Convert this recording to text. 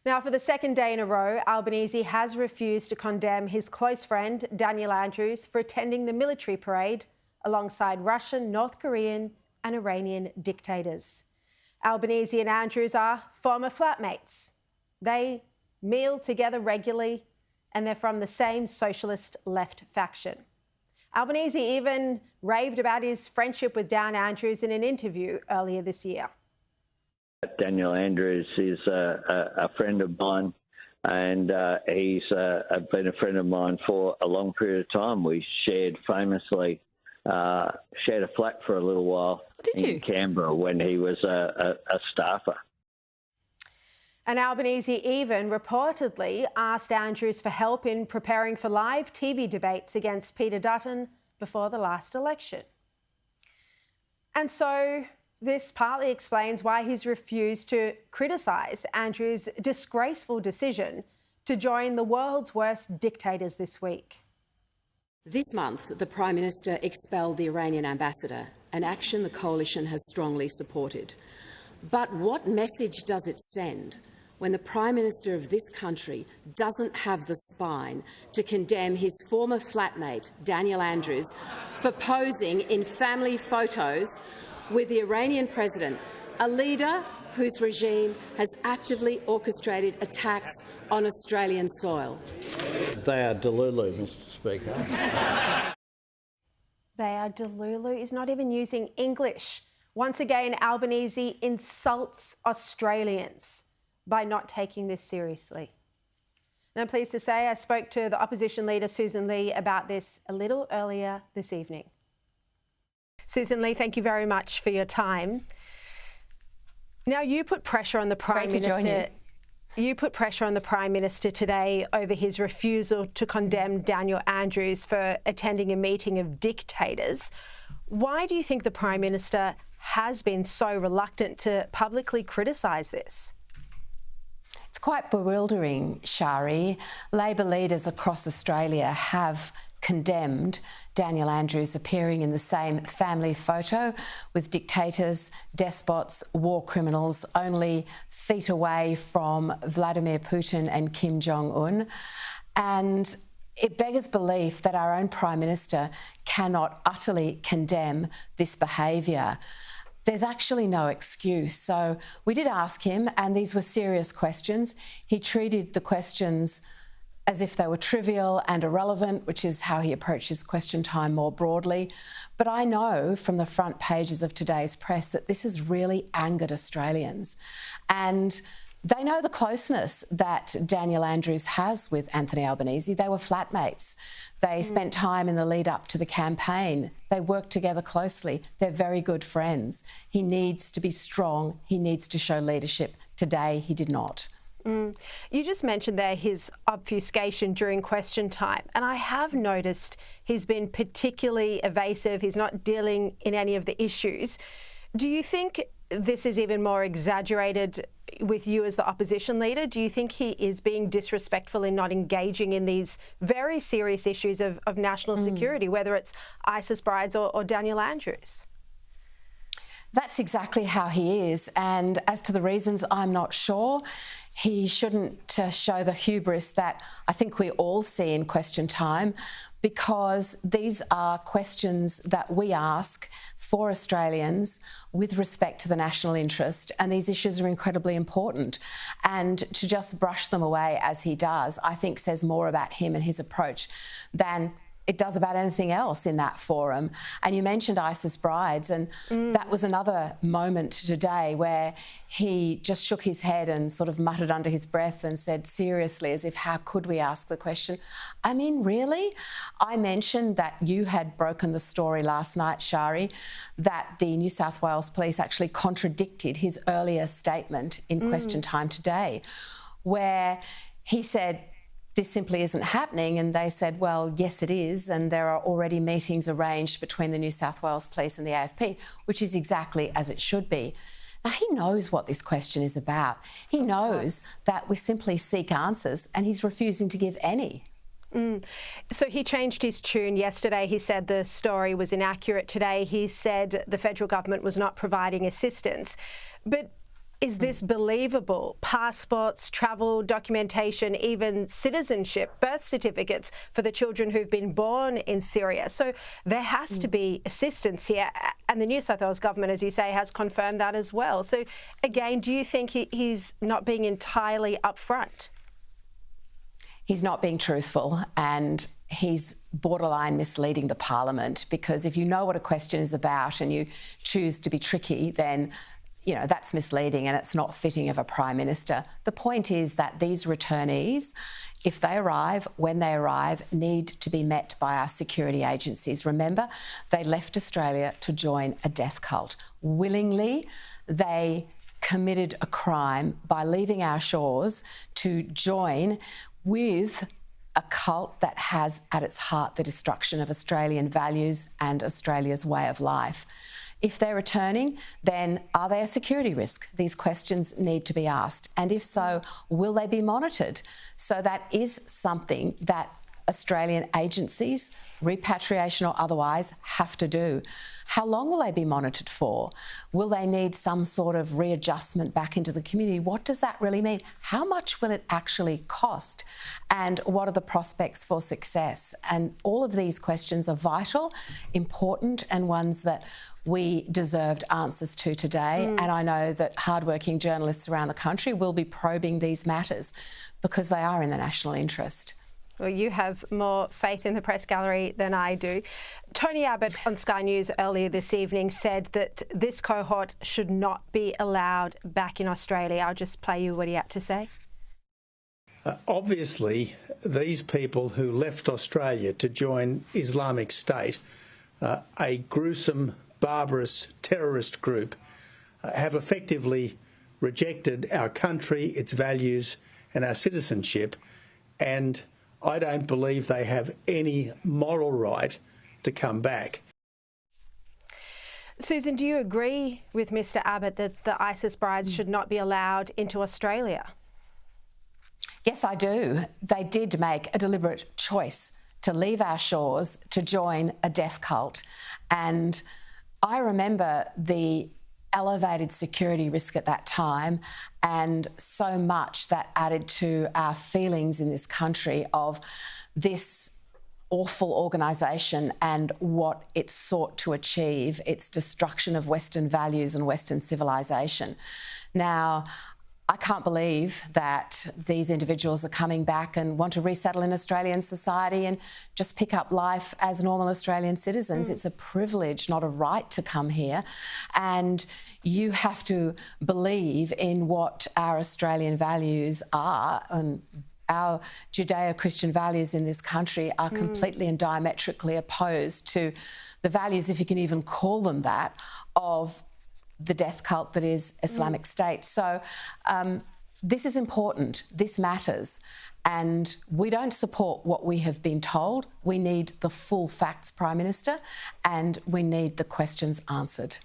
Now, for the second day in a row, Albanese has refused to condemn his close friend, Daniel Andrews, for attending the military parade alongside Russian, North Korean and Iranian dictators. Albanese and Andrews are former flatmates. They meal together regularly and they're from the same socialist left faction. Albanese even raved about his friendship with Dan Andrews in an interview earlier this year. Daniel Andrews is a friend of mine, and he's been a friend of mine for a long period of time. We shared shared a flat for a little while in Canberra when he was a staffer. And Albanese even reportedly asked Andrews for help in preparing for live TV debates against Peter Dutton before the last election. And so this partly explains why he's refused to criticise Andrews' disgraceful decision to join the world's worst dictators this week. This month, the Prime Minister expelled the Iranian ambassador, an action the coalition has strongly supported. But what message does it send when the Prime Minister of this country doesn't have the spine to condemn his former flatmate, Daniel Andrews, for posing in family photos with the Iranian president, a leader whose regime has actively orchestrated attacks on Australian soil? They are delulu, Mr Speaker. They are delulu. He's not even using English. Once again, Albanese insults Australians by not taking this seriously. And I'm pleased to say I spoke to the opposition leader, Susan Lee, about this a little earlier this evening. Susan Lee, thank you very much for your time. Now, you put pressure on the Prime Minister. You put pressure on the Prime Minister today over his refusal to condemn Daniel Andrews for attending a meeting of dictators. Why do you think the Prime Minister has been so reluctant to publicly criticise this? It's quite bewildering, Sharri. Labor leaders across Australia have condemned Daniel Andrews appearing in the same family photo with dictators, despots, war criminals, only feet away from Vladimir Putin and Kim Jong-un. And it beggars belief that our own Prime Minister cannot utterly condemn this behaviour. There's actually no excuse. So we did ask him, and these were serious questions. He treated the questions as if they were trivial and irrelevant, which is how he approaches question time more broadly. But I know from the front pages of today's press that this has really angered Australians. And they know the closeness that Daniel Andrews has with Anthony Albanese. They were flatmates. They spent time in the lead up to the campaign. They worked together closely. They're very good friends. He needs to be strong. He needs to show leadership. Today, he did not. You just mentioned there his obfuscation during question time, and I have noticed he's been particularly evasive. He's not dealing in any of the issues. Do you think this is even more exaggerated with you as the opposition leader? Do you think he is being disrespectful in not engaging in these very serious issues of national security, whether it's ISIS brides or Daniel Andrews? That's exactly how he is. And as to the reasons, I'm not sure. He shouldn't show the hubris that I think we all see in question time, because these are questions that we ask for Australians with respect to the national interest, and these issues are incredibly important. And to just brush them away as he does, I think says more about him and his approach than it does about anything else in that forum. And you mentioned ISIS brides, and that was another moment today where he just shook his head and sort of muttered under his breath and said seriously, as if how could we ask the question? I mean, really? I mentioned that you had broken the story last night, Sharri, that the New South Wales Police actually contradicted his earlier statement in question time today, where he said, this simply isn't happening, and they said, well, yes, it is, and there are already meetings arranged between the New South Wales Police and the AFP, which is exactly as it should be. Now, he knows what this question is about. He knows that we simply seek answers, and he's refusing to give any. So he changed his tune yesterday. He said the story was inaccurate. Today he said the federal government was not providing assistance. But Is this believable? Passports, travel documentation, even citizenship, birth certificates for the children who've been born in Syria. So there has to be assistance here. And the New South Wales government, as you say, has confirmed that as well. So again, do you think he's not being entirely upfront? He's not being truthful, and he's borderline misleading the parliament, because if you know what a question is about and you choose to be tricky, then that's misleading and it's not fitting of a Prime Minister. The point is that these returnees, if they arrive, when they arrive, need to be met by our security agencies. Remember, they left Australia to join a death cult. Willingly, they committed a crime by leaving our shores to join with a cult that has at its heart the destruction of Australian values and Australia's way of life. If they're returning, then are they a security risk? These questions need to be asked. And if so, will they be monitored? So that is something that Australian agencies, repatriation or otherwise, have to do. How long will they be monitored for? Will they need some sort of readjustment back into the community? What does that really mean? How much will it actually cost? And what are the prospects for success? And all of these questions are vital, important, and ones that we deserved answers to today. And I know that hardworking journalists around the country will be probing these matters because they are in the national interest. Well, you have more faith in the press gallery than I do. Tony Abbott on Sky News earlier this evening said that this cohort should not be allowed back in Australia. I'll just play you what he had to say. Obviously, these people who left Australia to join Islamic State, a gruesome, barbarous terrorist group, have effectively rejected our country, its values and our citizenship, and I don't believe they have any moral right to come back. Susan, do you agree with Mr Abbott that the ISIS brides should not be allowed into Australia? Yes, I do. They did make a deliberate choice to leave our shores to join a death cult. And I remember the elevated security risk at that time, and so much that added to our feelings in this country of this awful organisation and what it sought to achieve, its destruction of Western values and Western civilisation. Now, I can't believe that these individuals are coming back and want to resettle in Australian society and just pick up life as normal Australian citizens. It's a privilege, not a right, to come here. And you have to believe in what our Australian values are, and our Judeo-Christian values in this country are completely and diametrically opposed to the values, if you can even call them that, of the death cult that is Islamic State. So this is important. This matters. And we don't support what we have been told. We need the full facts, Prime Minister, and we need the questions answered.